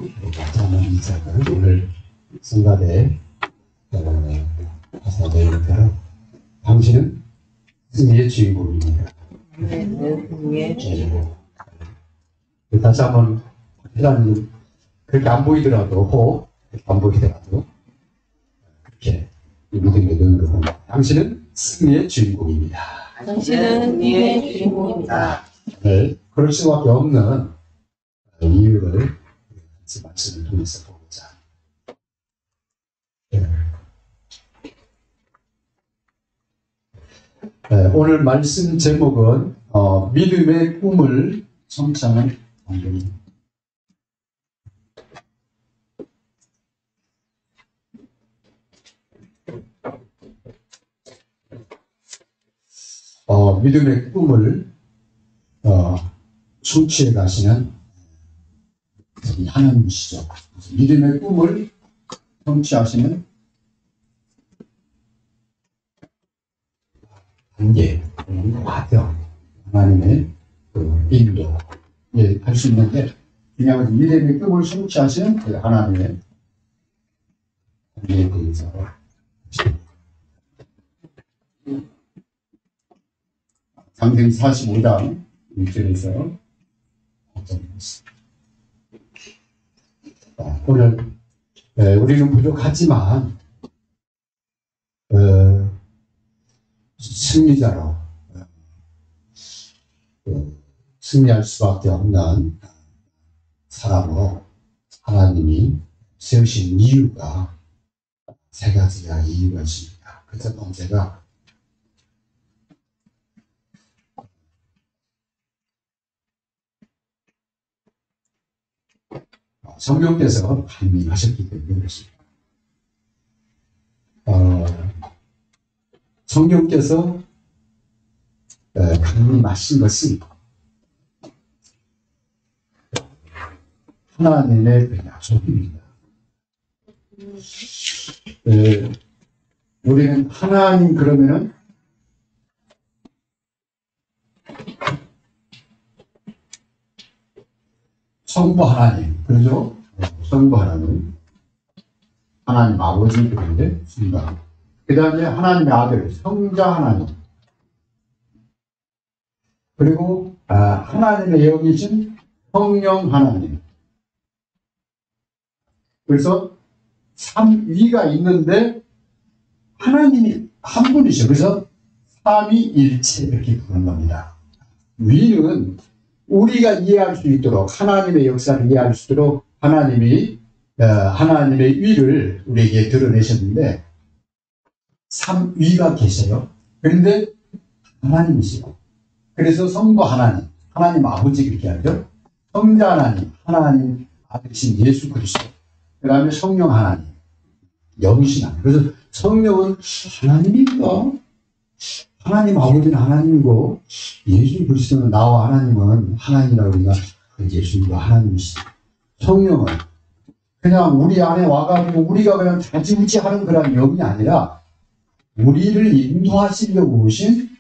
저는 이삭을 오늘 성가대 가사대로 당신은 승리의 주인공입니다. 승리의 주인공. 다시 한번 회장님 그렇게 안 보이더라도 안 보이더라도 그렇게 믿음의 눈으로 봅니다. 당신은 승리의 주인공입니다. 당신은 승리의 주인공입니다. 네, 그럴 수밖에 없는 이유를 같이 말씀을 통해서 보고자. 오늘 말씀 제목은 믿음의 꿈을 성취하는 방법입니다. 믿음의 꿈을 성취해 가시는 하나님이시죠. 믿음의 꿈을 성취하시는 단계, 과정, 하나님의 인도 할 수 있는데 중요한 것은 믿음의 꿈을 성취하시는 그 하나님의 단계에 대해서 창세기 45장 1절에서 오늘 우리는 부족하지만 승리자로 승리할 수밖에 없는 사람으로 하나님이 세우신 이유가 세 가지가 이유가 있습니다. 그 첫 번째가 성령께서 강림하셨기 때문에 그렇습니다. 성령께서 강림하신 것은 하나님의 약속입니다. 우리는 하나님 그러면은 성부 하나님, 그러죠? 성부 하나님, 하나님 아버지 그런데 순간. 그 다음에 하나님의 아들, 성자 하나님. 그리고 하나님의 영이신 성령 하나님. 그래서 삼위가 있는데 하나님이 한 분이셔. 그래서 삼위일체 이렇게 부르는 겁니다. 위는 우리가 이해할 수 있도록 하나님의 역사를 이해할 수 있도록 하나님이 하나님의 위를 우리에게 드러내셨는데 삼위가 계셔요. 그런데 하나님이시요. 그래서 성부 하나님, 하나님 아버지 그렇게 하죠. 성자 하나님, 하나님 아들이신 예수 그리스도. 그 다음에 성령 하나님, 영이신 하나님. 그래서 성령은 하나님인가? 하나님 아버지는 하나님이고 예수 그리스도는 나와 하나님은 하나님이라고 우리가 예수님과 하나님이시죠. 성령은 그냥 우리 안에 와가지고 우리가 그냥 자지우지 하는 그런 영이 아니라 우리를 인도하시려고 오신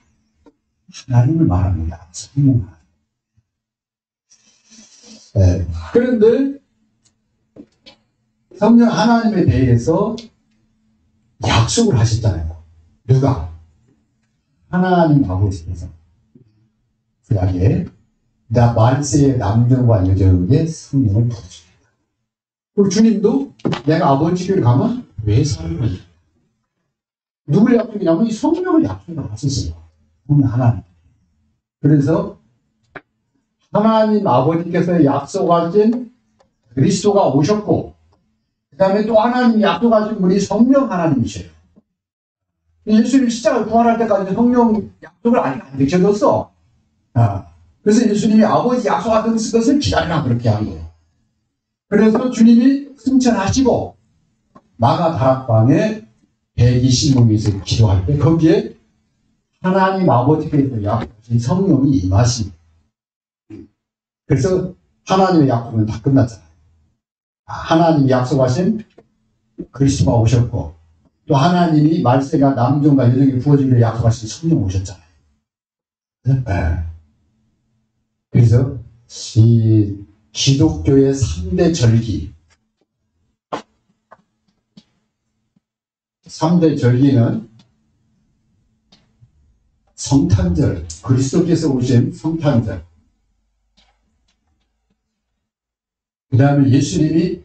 하나님을 말합니다. 성령 하나님. 그런데 성령 하나님에 대해서 약속을 하셨잖아요. 누가? 하나님 아버지께서 그에게 나 말세의 남정과 여정에게 성령을 부어줍니다. 그리고 주님도 내가 아버지께 가면 왜 사는 거예요? 누굴 약속이냐면 이 성령을 약속을 하셨어요. 하나님. 그래서 하나님 아버지께서 약속하신 그리스도가 오셨고 그 다음에 또 하나님이 약속하신 분이 성령 하나님이셔요. 예수님 십자가를 부활할 때까지 성령 약속을 아직 안 지켜줬어. 그래서 예수님이 아버지 약속하던 것을 기다리라 그렇게 한 거예요. 그래서 주님이 승천하시고 마가 다락방에 120명에서 기도할 때 거기에 하나님 아버지께서 약속하신 성령이 임하십니다. 그래서 하나님의 약속은 다 끝났잖아요. 하나님이 약속하신 그리스도가 오셨고 또 하나님이 말세가 남종과 여종이 부어지기를 약속하신 성령 오셨잖아요. 네. 그래서 이 기독교의 3대 절기. 3대 절기는 성탄절, 그리스도께서 오신 성탄절. 그 다음에 예수님이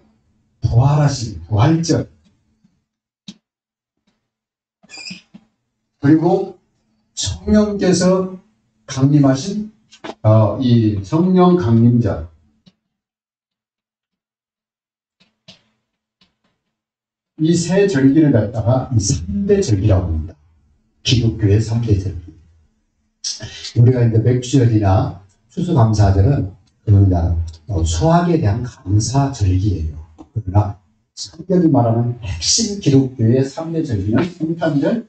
부활하신 부활절. 그리고 성령께서 강림하신 이 성령 강림절. 이 세 절기를 갖다가 이 3대 절기라고 합니다. 기독교의 3대 절기. 우리가 이제 맥주절이나 추수감사절은 그러니까 수학에 대한 감사 절기예요. 그러나 성경이 말하는 핵심 기독교의 3대 절기는 성탄절,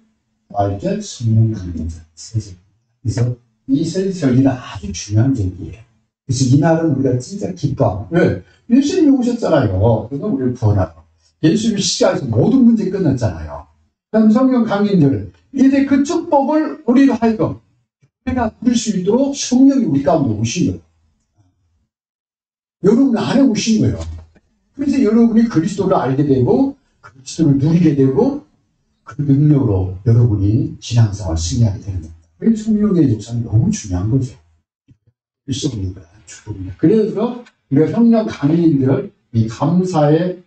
부활절, 성령 강림절 세 절기. 그래서 이 세 절기는 아주 중요한 절기예요. 그래서 이날은 우리가 진짜 기뻐하고, 왜? 예수님이 오셨잖아요. 그래서 우리를 구원하고. 예수님이 십자가에서 모든 문제 끝났잖아요. 그럼 성령 강림절은 이제 그 축복을 우리로 하여금 우리가 누릴 수 있도록 성령이 우리 가운데 오신 거예요. 여러분 안에 오신 거예요. 그래서 여러분이 그리스도를 알게 되고 그리스도를 누리게 되고 그 능력으로 여러분이 신앙생활 승리하게 되는 겁니다. 그래서 성령의 역사는 너무 중요한 거죠. 일성입니다. 축복입니다. 그래서 우리가 성령 강림절 이 감사의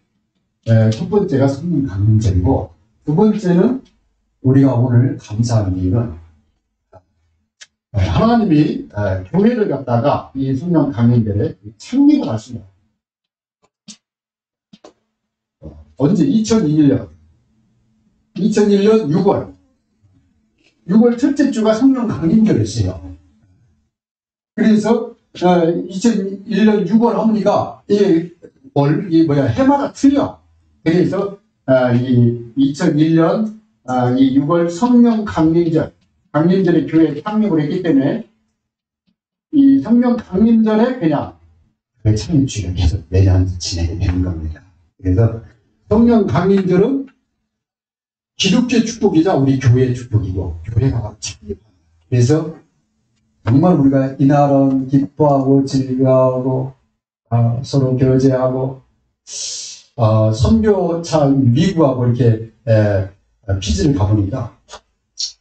첫 번째가 성령 강림절이고 두 번째는 우리가 오늘 감사하는 이유는 하나님이 교회를 갖다가 이 성령 강림절에 창립을 하십니다. 언제? 2001년 6월 첫째 주가 성령 강림절이었어요. 그래서 2001년 6월 어머니가 해마다 틀려. 그래서 이 2001년 이 6월 성령 강림절에 교회에 창립을 했기 때문에 이 성령 강림절에 그냥 교회 창립주의를 계속 매년 진행이 되는 겁니다. 그래서 성령 강림절은 기독교의 축복이자 우리 교회의 축복이고 교회가 창립합니다. 그래서 정말 우리가 이날은 기뻐하고 즐거워하고 서로 교제하고 선교차 미국하고 이렇게 피지를 가보니까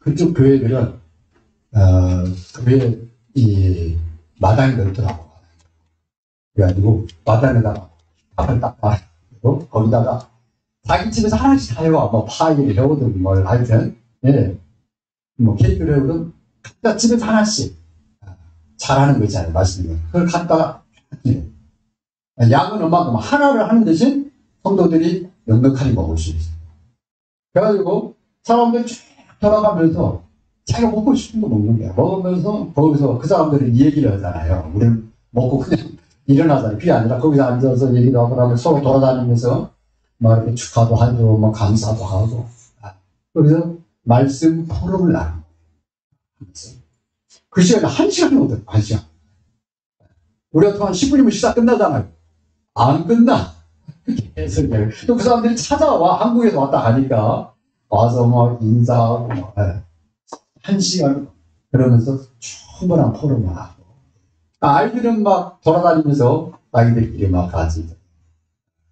그쪽 교회들은 교회 이 마당이 넓더라고. 그래가지고 마당에다가 밥을 딱 말고 거기다가 자기 집에서 하나씩 다 해와. 뭐 파이를 해오든 뭘 하여튼 뭐 케이크를 해오든 각자 집에서 하나씩 잘하는 거 있잖아요. 맛있는 거. 그걸 갖다가 양은 얼마큼 하나를 하는 대신 성도들이 넉넉하게 먹을 수 있어요. 그래가지고 사람들 쭉 돌아가면서 자기가 먹고 싶은 거 먹는 거야. 먹으면서 거기서 그 사람들이 얘기를 하잖아요. 우리는 먹고 그냥 일어나잖아요. 그게 아니라 거기서 앉아서 얘기도 하고 그러면 서로 돌아다니면서 막 이렇게 축하도 하고 뭐 감사도 하고 그래서 말씀 포럼을 나눈 거예요. 그 시간에 1시간이거든. 1시간. 우리가 또 한 10분이면 식사 끝나잖아요. 안 끝나. 계속 또 그 사람들이 찾아와. 한국에서 왔다 가니까 와서 막 인사하고 막 1시간 그러면서 충분한 포럼을 하고 아이들은 막 돌아다니면서 아이들끼리 막 같이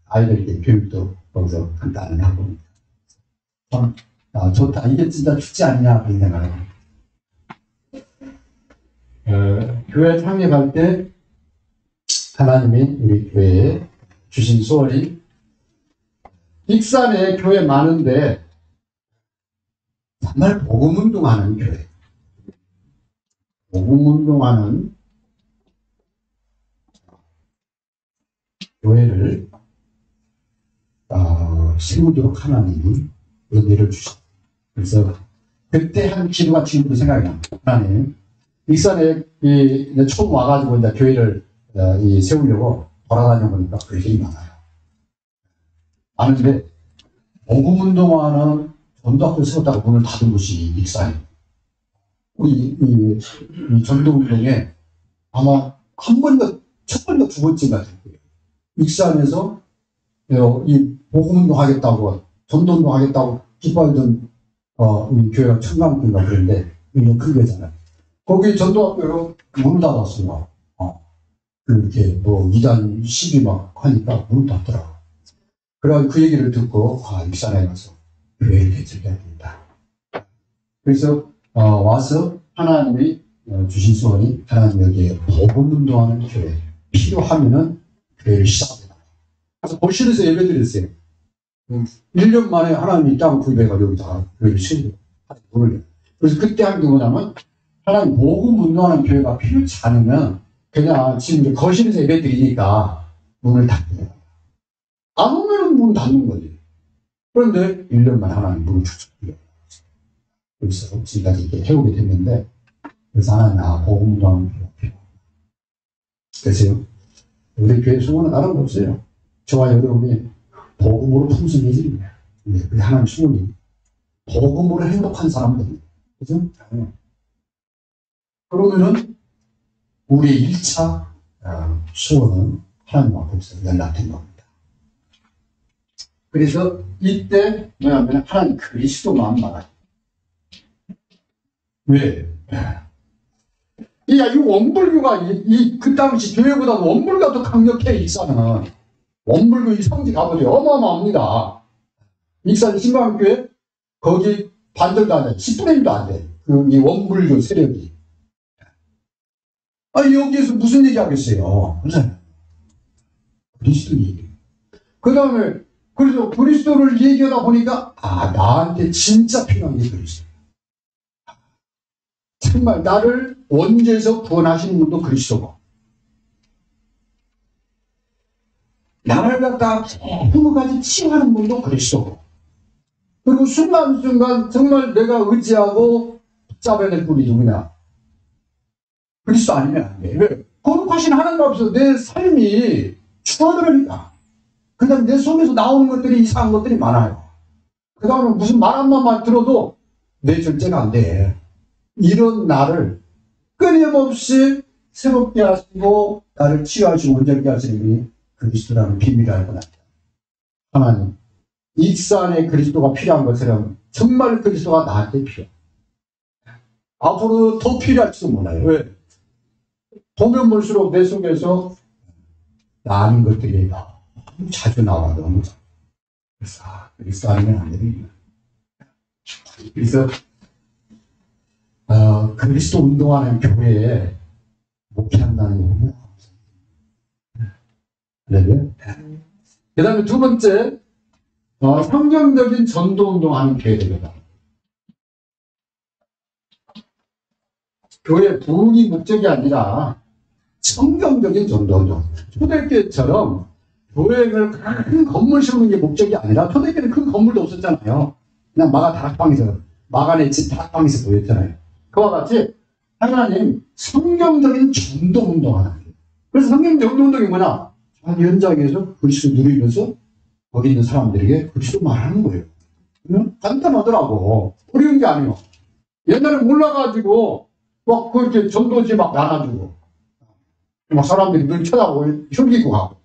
아이들끼리 교육도 거기서 간단히 하고 참 좋다. 이게 진짜 축제 아니냐 그런 생각을 합니다. 교회 창립할 때 하나님이 우리 교회에 주신 소원이 익산에 교회 많은데 정말 복음운동하는 교회, 복음운동하는 교회를 세우도록 하나님이 은혜를 주셨어요. 그래서 그때 한 기도가 지금도 생각이 납니다. 하나님 익산에 처음 와가지고 이제 교회를 세우려고 돌아다녀 보니까 교회들이 많아요. 많은데 복음운동하는 전도학교 세웠다가 문을 닫은 곳이 익산이에요. 우리 이 전도운동에 아마 한 번인가 첫 번인가 두 번째가 될 거예요. 익산에서 이 복음운동 하겠다고 전도운동 하겠다고 기뻐하던 이 교회가 청강교인가 그랬는데 이건 큰 교회잖아요. 거기 전도학교로 문을 닫았어요. 그렇게 뭐 이단 시비 막 하니까 문을 닫더라고. 그래서 그 얘기를 듣고 익산에 가서 교회를 개척해야 된다. 그래서 와서 하나님이 주신 소원이 하나님 여기에 복음 운동하는 교회 필요하면은 교회를 시작합니다. 그래서 거실에서 예배드렸어요. 1년 만에 하나님이 땅 구입해가 여기다가 교회를 세우고 그래서 그때 한 게 뭐냐면 하나님 복음 운동하는 교회가 필요치 않으면 그냥 지금 이제 거실에서 예배 드리니까 문을 닫는 거야. 안 오면 문 닫는 거지. 그런데 1년 만에 하나님 문을 닫는 거야. 그래서 지금까지 이렇게 해오게 됐는데 그래서 하나님 복음 운동하는 교회가 필요하다. 그래서 우리 교회 수고는 다른 거 없어요. 저와 여러분이 복음으로 풍성해지는 거야. 그게 하나님 수고니 복음으로 행복한 사람들. 그죠? 그러면은 우리의 1차 수원은 하나님 앞에서 연락된 겁니다. 그래서 이때 뭐냐면 하나님 그리스도만 말하죠. 왜? 이 원불교가 그 당시 교회보다 원불교가 더 강력해. 익산은 원불교 이 성지 가보니 어마어마합니다. 익산 신광교회 거기 반절도 안 돼. 10분의 1도 안 돼. 이 원불교 세력이. 여기에서 무슨 얘기 하겠어요? 그리스도 얘기. 그 다음에, 그래서 그리스도를 얘기하다 보니까, 나한테 진짜 필요한 게 그리스도. 정말 나를 원죄에서 구원하시는 분도 그리스도고, 나를 갖다 부모까지 치유하는 분도 그리스도고, 그리고 순간순간 정말 내가 의지하고 붙잡아야 될 분이 누구냐? 그리스도 아니면 안 돼. 왜? 거룩하신 하나님 앞에서 내 삶이 추워들으니까. 그 다음에 내 속에서 나오는 것들이 이상한 것들이 많아요. 그 다음에 무슨 말 한마디만 들어도 내 절제가 안 돼. 이런 나를 끊임없이 새롭게 하시고 나를 치유하시고 온전케 하시는 분이 그리스도라는 비밀을 알고 났다. 하나님, 익산에 그리스도가 필요한 것처럼 정말 그리스도가 나한테 필요해. 앞으로 더 필요할지도 몰라요. 왜? 보면 볼수록 내 속에서 나 아닌 것들이 너무 자주 나와. 너무 자주. 그래서 그리스도 아니면 안 되는 거야. 그래서 그리스도 운동하는 교회에 목회한다는 게 너무 그 다음에 두 번째 성경적인 전도 운동하는 교회입니다. 교회 부흥이 목적이 아니라 성경적인 전도 운동. 초대교회처럼 교회를 큰 건물 세우는 게 목적이 아니라 초대교회는 큰 건물도 없었잖아요. 그냥 마간의 집 다락방에서 모였잖아요. 그와 같이 하나님 성경적인 전도 운동하는 거예요. 그래서 성경적 전도 운동이 뭐냐? 한 현장에서 그리스도 누리면서 거기 있는 사람들에게 그리스도 말하는 거예요. 간단하더라고. 어려운 게 아니에요. 옛날에 몰라가지고 막 그렇게 전도지 막 나눠주고 막 사람들이 늘 쳐다보고 흉기고 가고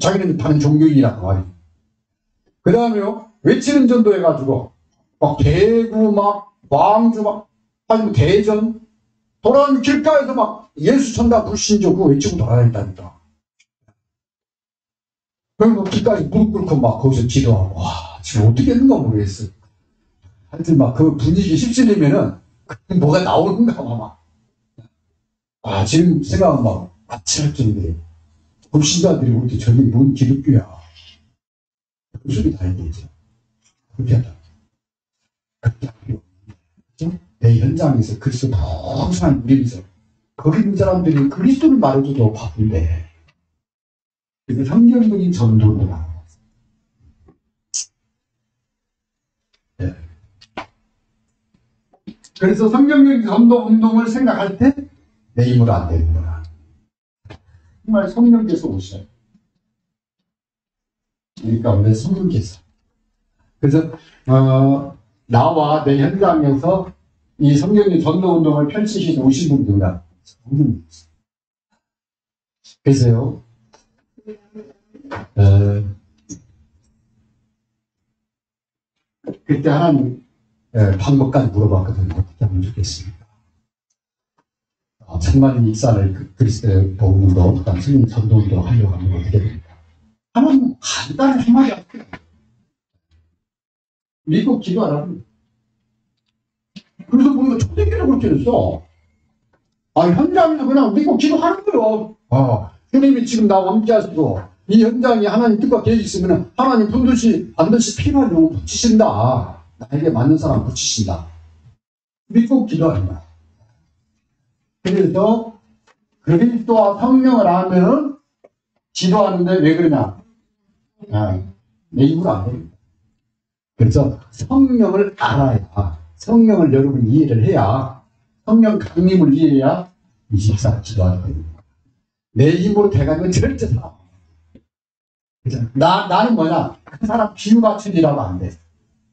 자기는 파는 종교인이라고 말이에요. 그 다음에요 외치는 전도 해가지고 막 대구 막 광주 막 아니면 대전 돌아다니는 길가에서 막 예수 천다 불신조 그거 외치고 돌아다닌다니까. 그리고 길가에 무릎 꿇고 막 거기서 기도하고 와 지금 어떻게 했는가 모르겠어. 하여튼 막 그 분위기 휩쓸리면은 뭐가 나오는가 막. 지금 생각하면 막 아찔할 정도에 불신자들이 올 때 저기 뭔 기독교야. 그 소리 다 해야되죠. 그렇게 하다. 그렇게 하고요. 내 현장에서 그리스도 풍성한 누리면서 거기 있는 사람들이 그리스도를 말해줘도 바쁜데 그래서 성경적인 전도가 네. 그래서 성경적인 전도 운동을 생각할 때 내 힘으로 안 되는구나. 정말 성령께서 오셔요. 그러니까 원래 성령께서. 그래서 나와 내 현장에서 이 성경의 전도 운동을 펼치시고 오신 분들이다. 성령께서. 그래서요. 그때 하나님 방법까지 물어봤거든요. 어떻게 하면 좋겠습니까? 천만 익산을 그리스도의 복음도 그다음 성령 전도도 하려고 하면 어떻게 됩니까? 하나님 간단한 한마디 할게요. 믿고 기도하라고. 그래서 우리가 초대교회를 그렇게 했어. 현장에서 그냥 믿고 기도하는 거예요. 주님이 지금 나와 함께 하시고, 이 현장에 하나님 뜻과 계획이 있으면 하나님 반드시 필요한 영혼 붙이신다. 나에게 맞는 사람 붙이신다. 믿고 기도하는 거야. 그래서 그리스도와 성령을 알면 기도하는데 왜 그러냐? 내 입으로 안 됩니다. 그래서 성령을 알아야, 성령을 여러분 이해를 해야, 성령 강림을 이해해야 24 기도하는 겁니다. 내 힘으로 돼가면 절대 살아. 나는 뭐냐? 그 사람 비유 맞추기라고 안 돼.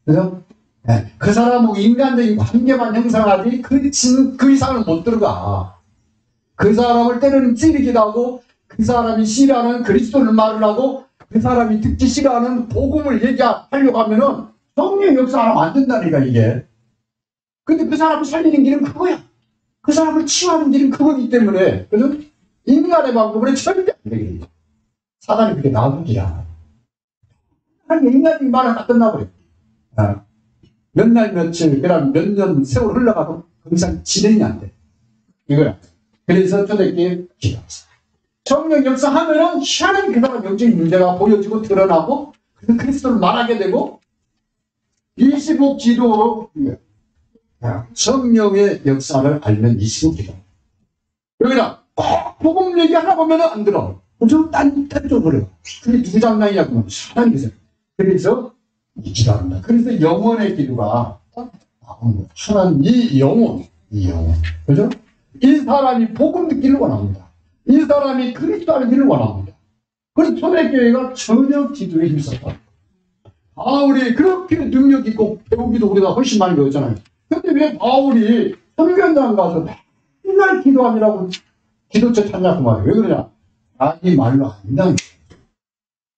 그래서 그 사람하고 인간적인 관계만 형성하지 그 이상은 못 들어가. 그 사람을 때로는 찌르기도 하고, 그 사람이 싫어하는 그리스도를 말을 하고, 그 사람이 듣기 싫어하는 복음을 얘기하려고 하면은 성령 역사하면 안 된다니까, 이게. 근데 그 사람을 살리는 길은 그거야. 그 사람을 치유하는 길은 그거기 때문에. 그래서 인간의 방법으로 절대 안 되겠죠. 사단이 그렇게 놔두기야. 인간적인 말을 다 끝나버려. 몇 날 며칠, 그다음 몇 년 세월 흘러가도 그 이상 진행이 안 돼. 이거야. 그래서 초대교회 기도했어. 성령 역사하면은 희한하게 그 사람 영적인 문제가 보여지고 드러나고, 그래서 그리스도를 말하게 되고, 25 기도로 성령의 역사를 알면 25 기도. 여기다 복음 얘기하라고 하면 안 들어. 좀 딴 쪽으로. 그게 누구 장난이냐고 하나님 계세요. 그래서 기도합니다. 그래서 영혼의 기도가 하나님 이 영혼. 그죠? 이 사람이 복음 듣기를 원합니다. 이 사람이 그리스도 알기를 원합니다. 그래서 초대교회가 전혀 기도에 힘썼다. 바울이 그렇게 능력 있고 배우기도 우리가 훨씬 많이 배웠잖아요. 근데 왜 바울이 선교현장 가서 맨날 기도하느라고 기도처 찾냐고 말이에요. 왜 그러냐? 자기 말로 안 된다는 거예요.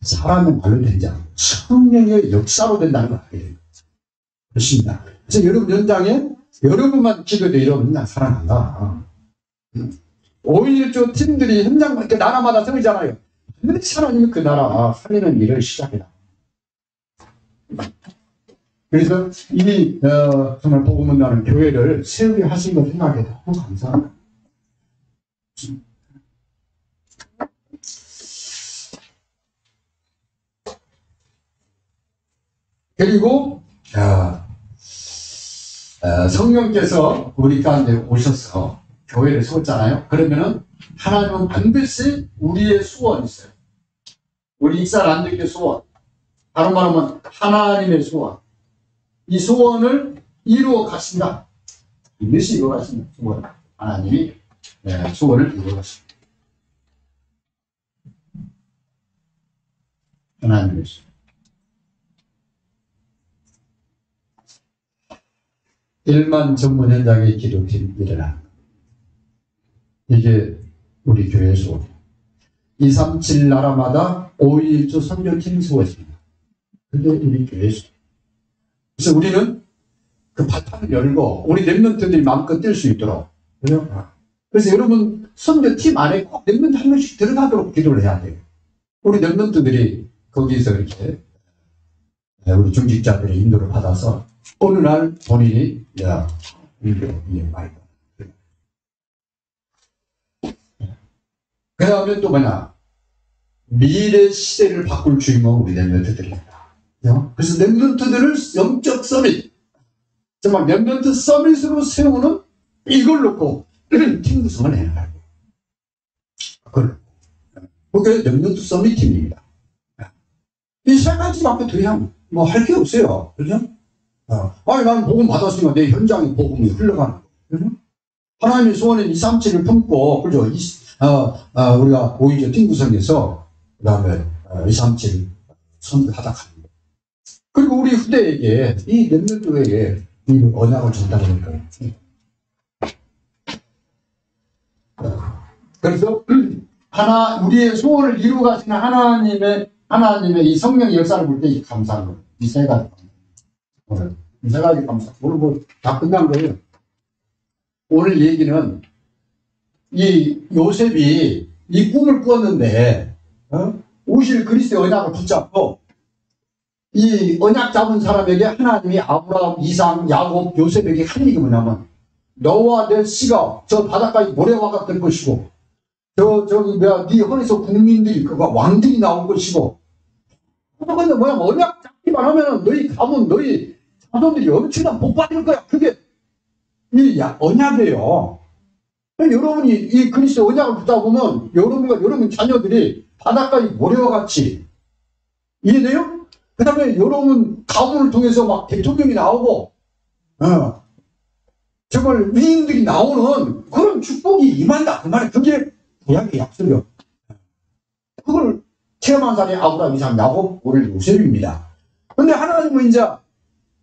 사람의 말로 되지 않고 성령의 역사로 된다는 거 알게 그렇습니다. 그래서 여러분 현장에 여러분만 기도해도 여러분 그냥 살아난다. 5.16 팀들이 현장 그 나라마다 세우잖아요. 근데 하나님이 그 나라 살리는 일을 시작해라. 그래서 이미 정말 복음을 나는 교회를 세우게 하신 걸 생각해 너무 감사합니다. 그리고 성령께서 우리 가운데 오셔서 교회를 세웠잖아요. 그러면은 하나님은 반드시 우리의 소원이 있어요. 우리 익산 안되게 소원. 다른 말하면 하나님의 소원. 이 소원을 이루어 가신다. 반드시 이루어 가신다. 소원. 하나님이 소원을 이루어 가신다. 하나님의 소원. 1만 전문 현장의 기독팀 일어나. 이게 우리 교회의 소원. 237 나라마다 5.21 선교팀 소원입니다. 그게 우리 교회의 소원. 그래서 우리는 그 바탕을 열고 우리 랩런트들이 마음껏 뛸 수 있도록. 그래서 여러분 선교팀 안에 꼭 랩런트 한 명씩 들어가도록 기도를 해야 돼요. 우리 랩런트들이 거기서 이렇게 우리 중직자들의 인도를 받아서 어느 날 본인이 말이다. 그 다음에 또 뭐냐? 미래 시대를 바꿀 주인공은 우리 랩런트들입니다. 그래서 랩런트들을 영적 서밋, 정말 랩런트 서밋으로 세우는 이걸 놓고 팀 구성을 해나가고. 그게 랩런트 서밋 팀입니다. 이 세 가지밖에 더 이상 뭐 할 게 없어요. 그죠? 나는 복음 받았으니까 내 현장에 복음이 흘러가는 거예요. 그죠? 하나님의 소원은 237을 품고, 그죠? 우리가 오히려 팀 구성해서, 그 다음에 237 선교하다 가는 거예요. 그리고 우리 후대에게, 이 랩런트에게 이 언약을 전달할 거예요. 그래서, 우리의 소원을 이루어 가시는 하나님의 이 성령의 역사를 볼 때 감사한 거예요. 이 세 가지. 이 세 가지 감사. 오늘 다 끝난 거예요. 오늘 얘기는 이 요셉이 이 꿈을 꾸었는데, 오실 그리스도의 언약을 붙잡고, 이 언약 잡은 사람에게 하나님이 아브라함, 이삭, 야곱, 요셉에게 한 얘기 뭐냐면, 너와 내 씨가 저 바닷가에 모래와 같을 것이고, 네 헌에서 국민들이, 그가 왕들이 나올 것이고, 근데 뭐냐면, 언약 잡기만 하면은 너희 가문, 너희 자손들이 엄청난 복 받을 거야. 그게 이 언약이에요. 여러분이 이 그리스도 언약을 붙잡으면 여러분과 여러분 자녀들이 바닷가의 모래와 같이, 이해돼요? 그 다음에 여러분 가문을 통해서 막 대통령이 나오고 정말 위인들이 나오는 그런 축복이 임한다 그 말이에요. 그게 구약의 약속이요. 그걸 체험한 사람이 아브라함, 이삭, 야곱, 오늘 요셉입니다. 그런데 하나님은 이제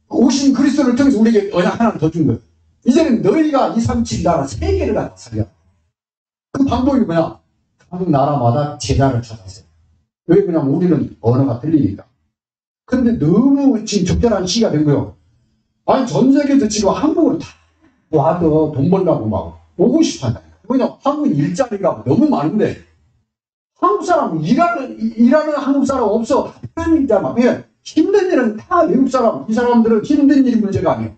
오신 그리스도를 통해서 우리에게 언약 하나를 더 준 거예요. 이제는 너희가 이 37나라 세계를 갖다 살려. 그 방법이 뭐냐? 각 나라마다 제자를 찾아서. 왜 그러냐면 우리는 언어가 틀리니까. 근데 너무 지금 적절한 시기가 된 거예요. 아니 전 세계에서 지금 한국으로 다 와도 돈 벌려고 막 오고 싶어 한다. 왜냐면 한국 일자리가 너무 많은데 한국 사람 일하는 한국 사람 없어. 편한 일자만. 힘든 일은 다 외국 사람. 이 사람들은 힘든 일이 문제가 아니에요.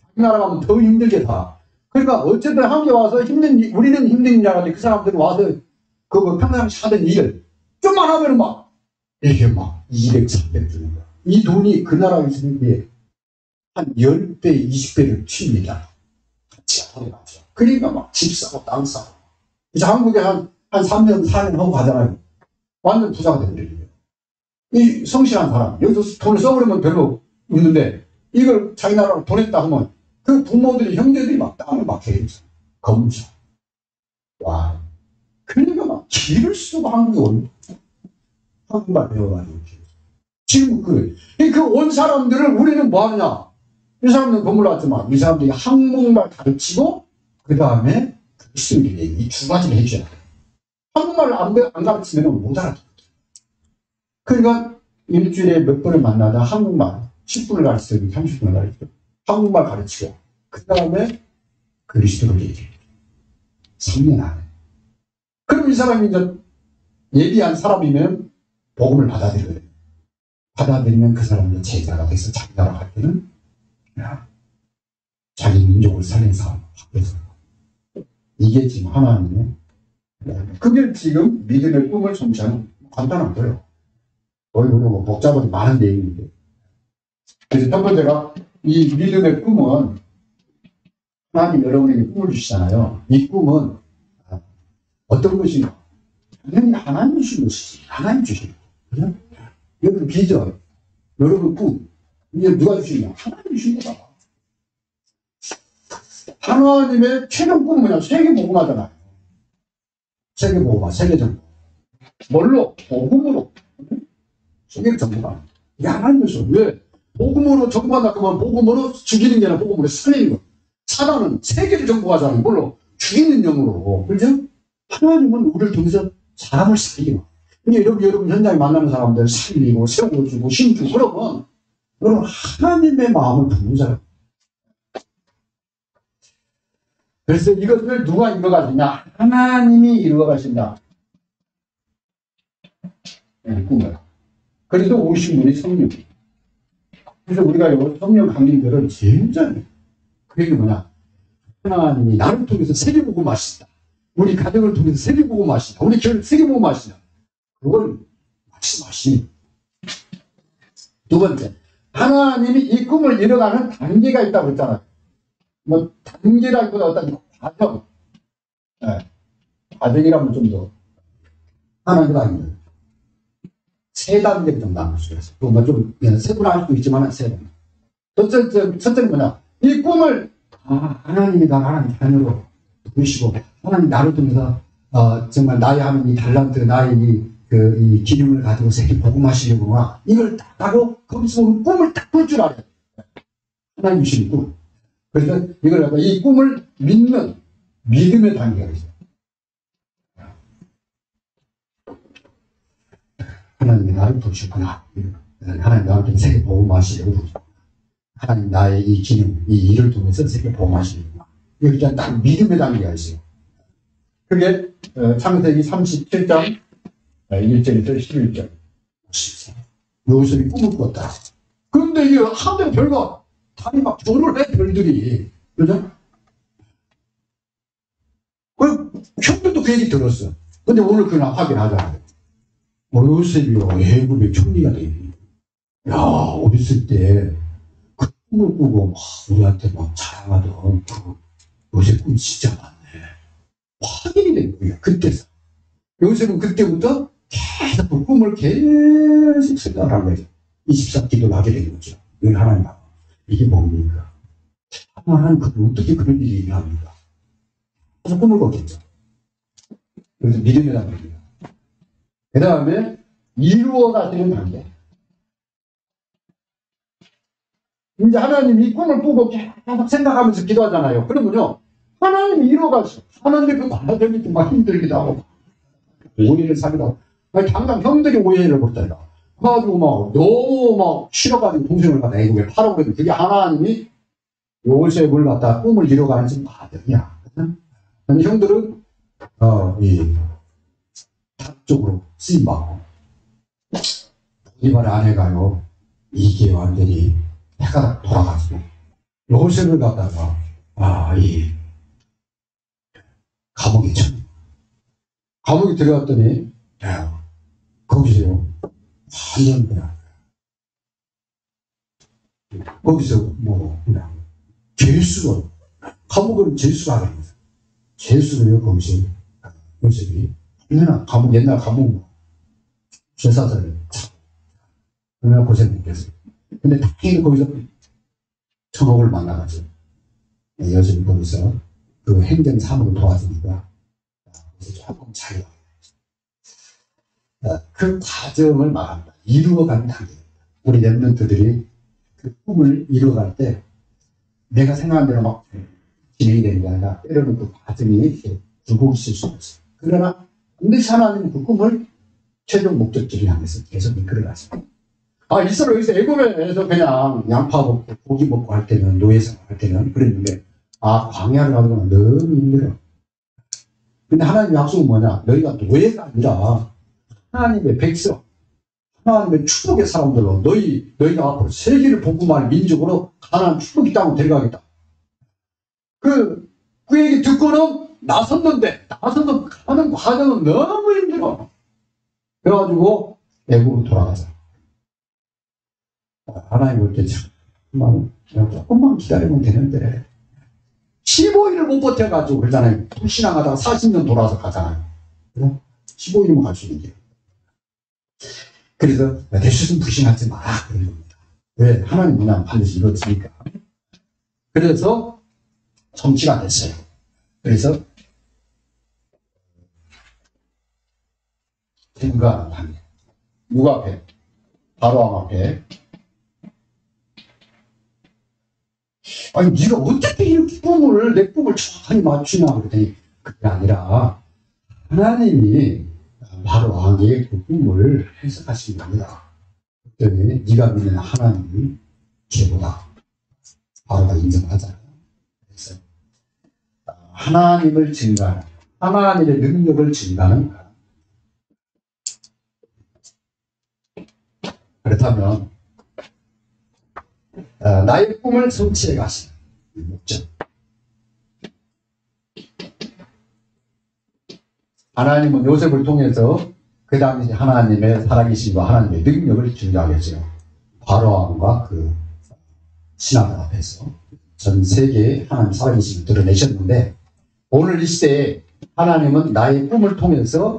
자기 나라 가면 더 힘들게 살아. 그러니까 어쨌든 한국에 와서 우리는 힘든 일이라는데 그 사람들은 와서 그거 평상시 하던 일 좀만 하면 막 이게 막 200, 300 주는 거야. 이 돈이 그 나라에 있는 게 한 10배, 20배를 튑니다. 같이 하죠. 그러니까 막 집 사고 땅 사고. 이제 한국에 한 3년, 4년 하고 가잖아요. 완전 부자가 되는 이 성실한 사람, 여기서 돈을 써버리면 별로 없는데, 이걸 자기 나라로 보냈다 하면, 그 부모들이, 형제들이 막 땅을 막 해있어. 검사. 와. 그러니까 막 길을 쓰고 한국에 온, 한국말 배워가지고. 지금 그 온 사람들을 우리는 뭐 하느냐? 이 사람들은 돈 몰랐지만, 이 사람들이 한국말 가르치고, 그 다음에 그리스도인들에게 이 두 가지를 해줘야 돼. 한국말을 안 가르치면 못 알아듣거든. 그러니까 일주일에 몇 번을 만나다 한국말 10분을 가르치고 30분을 가르치고 한국말 가르치고 그 다음에 그리스도를 얘기해. 3년 안에. 그럼 이 사람이 이제 예비한 사람이면 복음을 받아들여야 돼. 받아들이면 그 사람이 제자가 돼서 자기 나라 갈 때는 자기 민족을 살린 사람 바뀌어서. 이게 지금 하나님의 그게 지금 믿음의 꿈을 성취하는 간단한 거예요. 뭐 복잡하고 많은 내용인데. 그래서 첫 번째가 이 믿음의 꿈은 하나님 여러분에게 꿈을 주시잖아요. 이 꿈은 어떤 것인가? 당연히 하나님 주신 것이지. 하나님 주신 거. 여러분 비전, 여러분 꿈. 이게 누가 주시냐? 하나님 주신 거다. 하나님의 최종 꿈은 뭐냐? 세계복음화잖아요. 세계복음화, 세계정복. 뭘로? 복음으로. 세계를 정복하는. 이게 하나님이죠. 왜? 복음으로 정복한다 그러면 복음으로 죽이는 게 아니라 복음으로 살리는 거. 사단은 세계를 정복하잖아요. 뭘로? 죽이는 영으로. 그죠? 하나님은 우리를 통해서 사람을 살리고. 그러니까 여러분 현장에 만나는 사람들 살리고 세워주고 힘주고 그러면 여러분 하나님의 마음을 품는 사람. 그래서 이것을 누가 이루어가시냐? 하나님이 이루어가신다. 꿈을. 그래서 오신 분이 성령. 그래서 우리가 성령 강림들은 진짜 그게 뭐냐? 하나님이 나를 통해서 세계보고 마시다. 우리 가정을 통해서 세계보고 마시다. 우리 교회를 세계보고 마시다. 그걸 말씀하시니. 두 번째, 하나님이 이 꿈을 이뤄가는 단계가 있다고 했잖아요. 뭐 단계라기보다 어떤 과정. 과정이라면 좀 더 하나님과 아닙니다. 3단계 정도 나눌 수가 있어요. 그건 좀 세분화할 수도 있지만 3번. 첫째는 뭐냐? 이 꿈을 하나님이 나 하나님 자녀로 보시고 하나님 나를 통해서 정말 나의 하는 이 달란트 나의 이 기능을 가지고 세계 복음하시려구나. 이걸 딱 하고 거기서 꿈을 딱 꿀 줄 알아요. 하나님 주신 꿈. 그래서 이걸 갖다 이 꿈을 믿는 믿음의 단계가 있어요. 하나님이 나를 보시구나. 하나님 나한테 세계 복음하시려고. 하나님 나의 이 기능, 이 일을 통해서 세계 복음하시려구나. 여기 딱 믿음의 단계가 있어요. 그게 창세기 37장 1절에서 11절. 요셉이 꿈을 꿨다. 그런데 이게 하늘의 별과 달이 막 절을 해, 별들이. 그죠? 형들도 그 얘기 들었어. 근데 오늘 그냥 확인하잖아요. 요셉이요, 애굽의 총리가 돼. 야, 어렸을 때 그 꿈을 꾸고 막 우리한테 막 자랑하던 그 요셉 꿈이 진짜 많네. 확인이 된 거예요, 그때서. 요셉은 그때부터 계속 그 꿈을 계속 생각을 한 거죠. 24기도를 하게 된 거죠. 늘 하나님 앞에. 이게 뭡니까? 하나님 어떻게 그런 일이 일어납니까? 그래서 꿈을 꿨겠죠. 그래서 믿음이라는 겁니다. 그 다음에 이루어가지는 관계. 이제 하나님이 이 꿈을 꾸고 계속 생각하면서 기도하잖아요. 그러면요, 하나님이 이루어가시고, 하나님이 그 받아들이기 막 힘들기도 하고, 오해를 사기도 하고, 당장 형들이 오해를 벌였잖아요. 그래가지고 막 너무 막 싫어가지고 동생을 갖다 애국에 파라고 그랬는데, 그게 하나님이 요셉을 갖다 꿈을 이뤄가는 지금 과정이야. 근데 형들은, 이, 쪽으로 쓰임받고, 이번에 아내가요, 이게 완전히 해가 돌아가지고, 요셉을 갖다가, 이, 감옥에 쳐. 감옥에 들어갔더니, 거기서요, 완전 그냥, 거기서 뭐, 그냥, 죄수로, 감옥은 죄수가 아닙니다. 죄수로요, 거기서, 요셉이. 옛날 감옥, 죄사들을 참, 얼마나 고생했겠어요. 근데 다행히 거기서 천옥을 만나가지고, 요셉이 거기서 그 행정 사무를 도와주니까, 그래서 조금 자유가 그 과정을 말합니다. 이루어가는 단계입니다. 우리 랩런트들이 그 꿈을 이루어갈 때 내가 생각한 대로 막 진행이 되는 게 아니라 때로는 그 과정이 굴곡있을 수 있어요. 그러나 반드시 하나님은 그 꿈을 최종 목적지를 향해서 계속 이끌어가십니다. 이스라엘 여기서 애굽에서 그냥 양파 먹고 고기 먹고 할 때는, 노예생활 할 때는 그랬는데, 광야를 가거나 너무 힘들어. 근데 하나님의 약속은 뭐냐? 너희가 노예가 아니라 하나님의 백성, 하나님의 축복의 사람들로 너희가 앞으로 세계를 복음할 민족으로 가나안 축복의 땅으로 데려가겠다. 그 얘기 듣고는 나섰는데 가는 과정은 너무 힘들어. 그래가지고 애굽으로 돌아가자. 하나님 볼 때 참 조금만 기다리면 되는데 15일을 못 버텨가지고 그러잖아요. 신앙하다가 40년 돌아서 가잖아요. 15일이면 갈 수 있는 게. 그래서 내 스스로 불신하지 마라 그런 겁니다. 왜? 하나님 뭐냐면 반드시 이루어지니까. 그래서 성취가 됐어요. 그래서 누가 앞에? 바로왕 앞에. 네가 어떻게 이렇게 내 꿈을 정확하게 맞추냐 그랬더니 그게 아니라 하나님이 바로왕의 그 꿈을 해석하신 겁니다. 그랬더니 네가 믿는 하나님이 최고다. 바로가 인정하잖아요. 그래서 하나님을 증가하는, 하나님의 능력을 증가하는. 그렇다면 나의 꿈을 성취해 가시는 목적. 하나님은 요셉을 통해서 그 당시 하나님의 살아계심과 하나님의 능력을 증가하게 했어요. 바로왕과 그 신하들 앞에서 전 세계에 하나님 살아계심을 드러내셨는데, 오늘 이 시대에 하나님은 나의 꿈을 통해서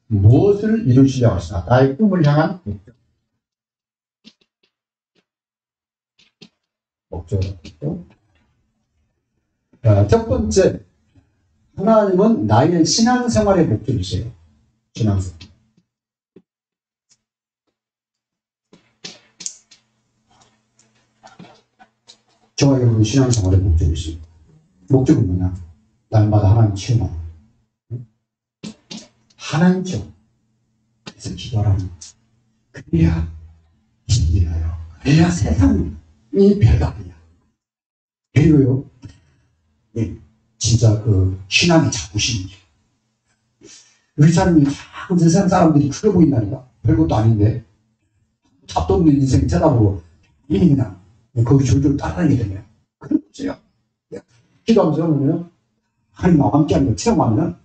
무엇을 이루시려고 하시나? 나의 꿈을 향한 목적이죠. 첫 번째, 하나님은 나의 신앙생활의 목적이세요. 신앙생활. 저와 여러분 신앙생활의 목적이십니다. 목적은 뭐냐? 날마다 하나님 체험하는. 하나님 체험. 그래서 기도하라는. 그래야 힘이나요. 그래야 세상이 변화이야. 그리고요, 진짜 그 신앙이 자부심이죠. 의사님이 자꾸 세상 사람들이 크게 보인다니까. 별것도 아닌데. 답도 없는 인생 쳐다보고, 이미 그냥, 거기 졸졸 따라다니게 되네요. 그런 거죠. 기도하면서 보면, 하나님과 함께하는 걸 체험하면,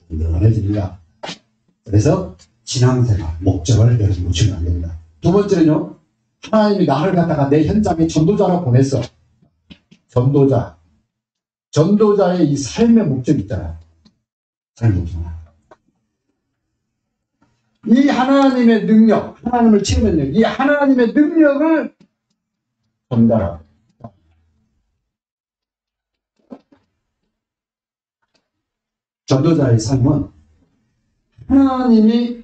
늘어내집니다. 그래서, 신앙생활, 목적을 여러분 놓치면 안 됩니다. 두 번째는요, 하나님이 나를 갖다가 내 현장에 전도자로 보냈어. 전도자의 이 삶의 목적이 있잖아요. 삶의 목적. 이 하나님의 능력, 하나님을 체험했는 이 하나님의 능력을 전달하고. 전도자의 삶은 하나님이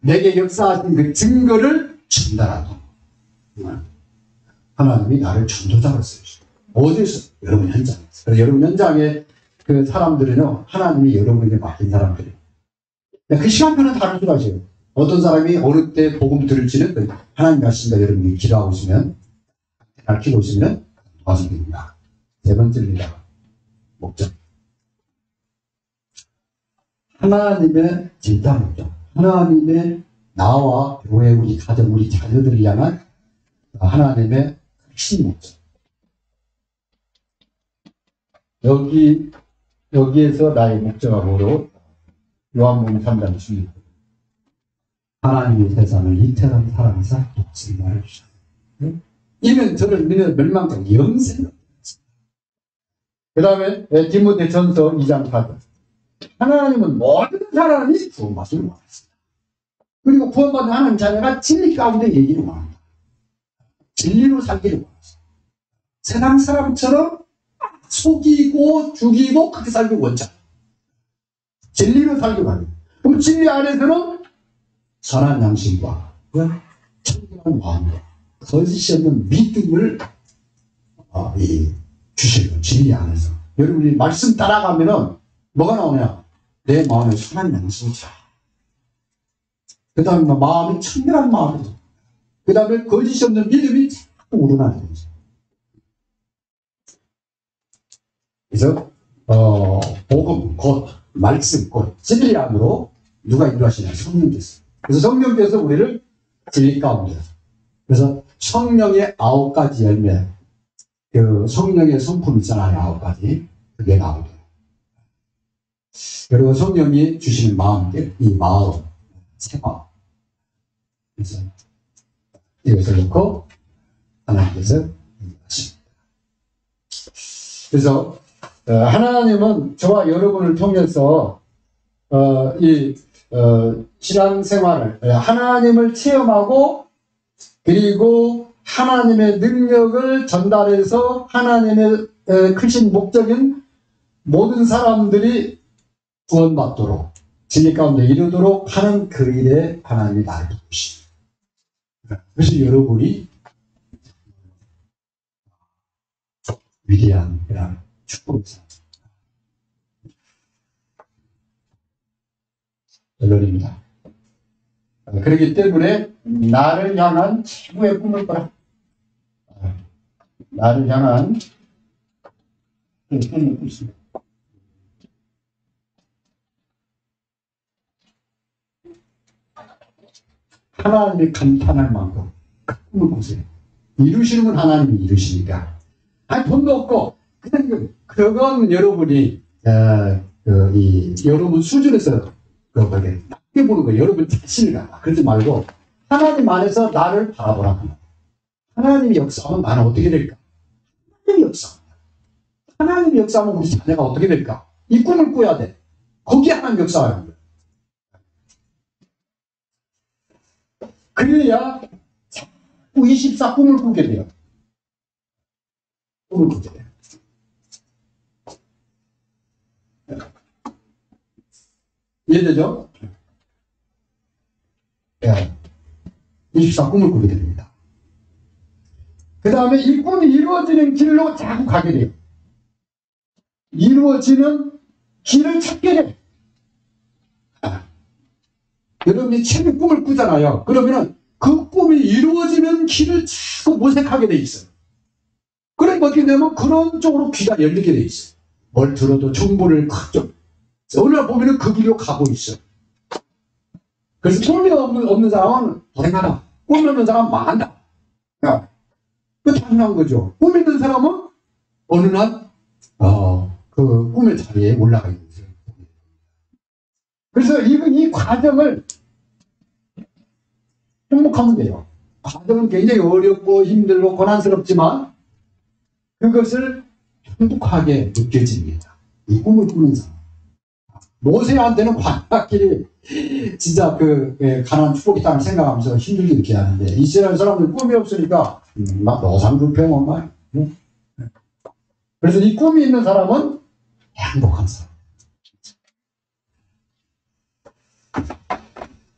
내게 역사하신 그 증거를 전달하고. 하나님이 나를 전도자로 쓰시고. 어디서? 여러분 현장에서. 그래서 여러분 현장에 그 사람들은요, 하나님이 여러분에게 맡긴 사람들이에요. 그 시간표는 다를 수가 있어요. 어떤 사람이 어느 때 복음 들을지는 하나님 말씀과 여러분이 기도하고 있으면, 가르치고 있으면 도와서 됩니다. 세 번째입니다. 목적. 하나님의 진짜 목적. 하나님의 나와 교회, 우리 가정, 우리 자녀들을 향한 하나님의 핵심 목적. 여기에서 나의 목적으로 요한복음 3장 16절. 하나님이 세상을 이처럼 사랑하사 독생자를 주셨다. 이는 저를 믿는 멸망적 영생을. 그 다음에 디모데전서 2장 4절. 하나님은 모든 사람이 구원받기를 원하십니다. 그리고 구원받은 하나님 자녀가 진리 가운데 얘기를 원합니다. 진리로 살기를 원하십니다. 세상 사람처럼 속이고 죽이고 그렇게 살기 원치 않아요. 진리로 살기 원합니다. 그럼 진리 안에서는 선한 양심과 청결한 마음과 거짓이 없는 믿음을 주시는 진리 안에서. 여러분이 말씀 따라가면은 뭐가 나오냐? 내 마음에 선한 양심이 차. 그 다음에 마음이 청결한 마음이죠. 그 다음에 거짓이 없는 믿음이 자꾸 우러나는 거죠. 그래서 복음 곧 말씀 곧 진리 안으로 누가 인도하시냐? 성령께서. 그래서 성령께서 우리를 진리 가운데. 그래서 성령의 9가지 열매, 그 성령의 성품 있잖아요. 9가지. 그게 나오죠. 그리고 성령이 주시는 마음들, 이 마음, 생각. 그래서 이것을 놓고 하나님께서 인도하십니다. 그래서 하나님은 저와 여러분을 통해서 신앙생활을 하나님을 체험하고 그리고 하나님의 능력을 전달해서 하나님의 크신 목적인 모든 사람들이 구원받도록 진리 가운데 이르도록 하는 그 일에 하나님이 나를 도우십니다. 그래서 여러분이 위대한 그런 축복을 결론입니다. 그렇기 때문에 나를 향한 최고의 꿈을 꾸라. 나를 향한 꿈을 꾸십니다. 하나님이 감탄할 만큼 꿈을 꾸세요. 이루시는 건 하나님이 이루시니까. 아니 돈도 없고 그냥 그건 여러분이 여러분 수준에서 그렇게 낮게 보는 거예요. 여러분 자신을 갖다. 그러지 말고 하나님 안에서 나를 바라보라. 하나님이 역사하면 나는 어떻게 될까? 하나님이 역사합니다. 하나님이 역사하면 우리 자녀가 어떻게 될까? 이 꿈을 꿔야 돼. 거기에 하나님 역사하는 거예요. 그래야 24 꿈을 꾸게 돼요. 꿈을 꾸게 돼요. 이해되죠? 네. 24 꿈을 꾸게 됩니다. 그 다음에 이 꿈이 이루어지는 길로 자꾸 가게 돼요. 이루어지는 길을 찾게 돼요. 여러분이 책임 꿈을 꾸잖아요. 그러면은 그 꿈이 이루어지는 길을 자꾸 모색하게 돼 있어요. 그러니까 어떻게 되면 그런 쪽으로 귀가 열리게 돼 있어요. 뭘 들어도 정보를 크죠. 어느 날 보면은 그 길로 가고 있어. 그래서 꿈이 없는 사람은 불행하다. 꿈이 없는 사람은 망한다. 야, 그 당연한 거죠. 꿈이 있는 사람은 어느 날, 그 꿈의 자리에 올라가 있는 거죠. 그래서 이 과정을 행복하면 돼요. 과정은 굉장히 어렵고 힘들고 고난스럽지만 그것을 행복하게 느껴집니다. 이 꿈을 꾸는 사람. 모세한테는 광야길이 진짜 가나안 축복의 땅을 생각하면서 힘들게 이렇게 하는데 이스라엘 사람들 꿈이 없으니까 막 노상불평 막. 그래서 이 꿈이 있는 사람은 행복한 사람.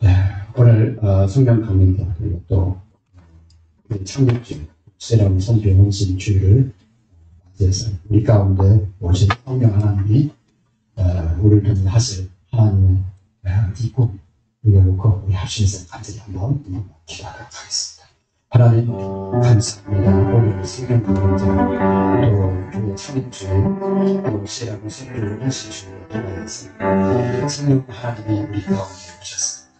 네, 오늘 성경 강림도 그리고 또 창립주 세람 선교 헌신 주일을 맞이해서 우리 가운데 오신 성령 하나님이 우리를 통해 하실 하나님의 이 꿈 올려놓고 우리 합심해서 간절히 한번 기도하도록 하겠습니다. 하나님 감사합니다. 오늘 성경 강림자 또 교회 창립주 또 세람 선교 헌신 주일을 통해서 성령 하나님이 우리 가운데 오셨습니다.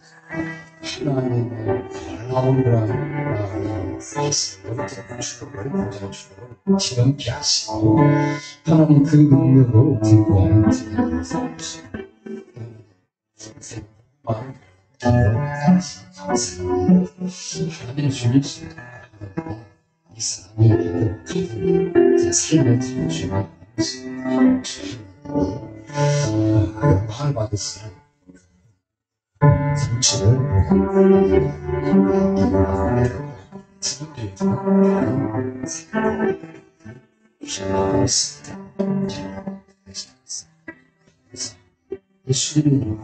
하나님의 놀라운 그런 말씀을 축복을 보좌 축복을 지원케 하시고 하나님 그 능력을 증거하는 증인을 삼으시고 마음 감사합니다. 하나님 주님이십니다. 이 사람에게도 큰 삶을 드려주시고 영광을 받으시는 성취를 예수님이